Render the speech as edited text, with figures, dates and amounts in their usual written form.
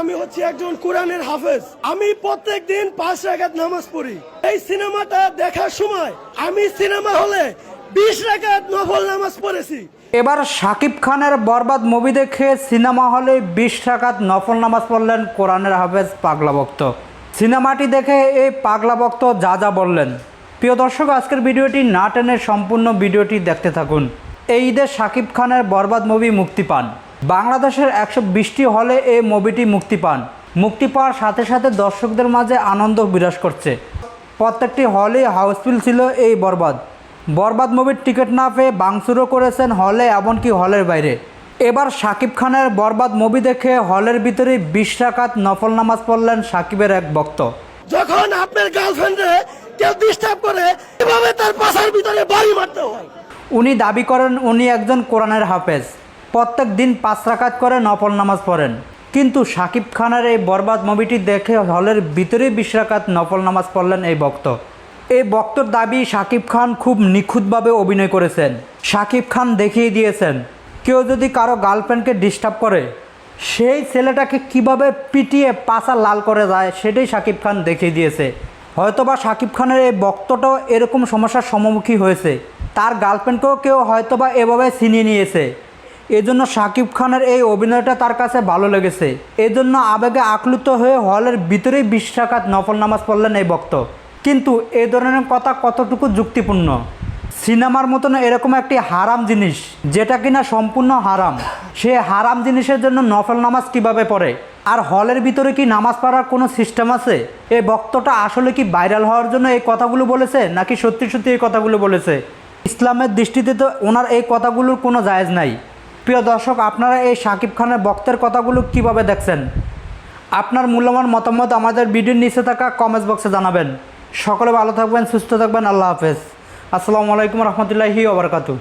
আমি হচ্ছে একজন কোরআনের হাফেজ। আমি প্রত্যেকদিন 5 রাকাত নামাজ পড়ি। এই সিনেমাটা দেখার সময় আমি সিনেমা হলে 20 রাকাত নফল নামাজ পড়েছি। এবার শাকিব খানের বরবাদ মুভি দেখে সিনেমা হলে 20 রাকাত নফল নামাজ পড়লেন কোরআনের হাফেজ পাগলা ভক্ত। সিনেমাটি দেখে এই পাগলা ভক্ত যা যা বললেন। প্রিয় দর্শক, আজকের ভিডিওটি না টেনে সম্পূর্ণ ভিডিওটি দেখতে থাকুন। এই ঈদে শাকিব খানের বরবাদ মুভি মুক্তি পান। বাংলাদেশের 120টি হলে এই মুভিটি মুক্তি পান। মুক্তি পাওয়ার সাথে সাথে দর্শকদের মাঝে আনন্দ বিরাজ করছে। প্রত্যেকটি হলে হাউসফুল ছিল এই বরবাদ মুভির টিকিট না পেয়ে ভাঙচুরও করেছেন হলে, এমনকি হলের বাইরে। এবার শাকিব খানের বরবাদ মুভি দেখে হলের ভিতরে 20 রাকাত নফল নামাজ পড়লেন শাকিবের এক ভক্ত। যখন আপনার গার্লফ্রেন্ডে কেউ ডিস্টার্ব করে এভাবে তার পাশার ভিতরে বাড়ি মারতে হয়। উনি দাবি করেন উনি একজন কোরআনের হাফেজ, প্রত্যেক দিন 5 রাকাত করে নফল নামাজ পড়েন। কিন্তু শাকিব খানের এই বরবাদ মুভিটি দেখে হলের ভিতরে 20 রাকাত নফল নামাজ পড়লেন এই ভক্ত। এই ভক্তর দাবি শাকিব খান খুব নিখুঁতভাবে অভিনয় করেছেন। শাকিব খান দেখিয়ে দিয়েছেন কেউ যদি কারো গার্লফ্রেন্ডকে ডিস্টার্ব করে সেই ছেলেটাকে কিভাবে পিটিয়ে পাছা লাল করে যায় সেটাই শাকিব খান দেখিয়ে দিয়েছে। হয়তোবা শাকিব খানের এই ভক্তটাও এরকম সমস্যার সম্মুখীন হয়েছে, তার গার্লফ্রেন্ডকেও কেউ হয়তোবা এভাবে ছিনিয়ে নিয়েছে। এজন্য শাকিব খানের এই অভিনয়টা তার কাছে ভালো লেগেছে। এজন্য আবেগে আপ্লুত হয়ে হলের ভিতরেই 20 রাকাত নফল নামাজ পড়লেন এই ভক্ত। কিন্তু এই ধরনের কথা কতটুকু যুক্তিপূর্ণ? সিনেমার মতন এরকম একটি হারাম জিনিস, যেটা কিনা সম্পূর্ণ হারাম, সে হারাম জিনিসের জন্য নফল নামাজ কিভাবে পড়ে? আর হলের ভিতরে কি নামাজ পড়ার কোনো সিস্টেম আছে? এই ভক্তটা আসলে কি ভাইরাল হওয়ার জন্য এই কথাগুলো বলেছে, নাকি সত্যি সত্যি এই কথাগুলো বলেছে? ইসলামের দৃষ্টিতে তো ওনার এই কথাগুলোর কোনো জায়েজ নাই। প্রিয় দর্শক, আপনারা এই শাকিব খানের ভক্তের কথাগুলো কিভাবে দেখছেন? আপনার মূল্যবান মতামত আমাদের ভিডিওর নিচে থাকা কমেন্টস বক্সে জানাবেন। সকলে ভালো থাকবেন, সুস্থ থাকবেন। আল্লাহ হাফেজ। আসসালামু আলাইকুম রহমতুল্লাহি ওয়া বারাকাতুহু।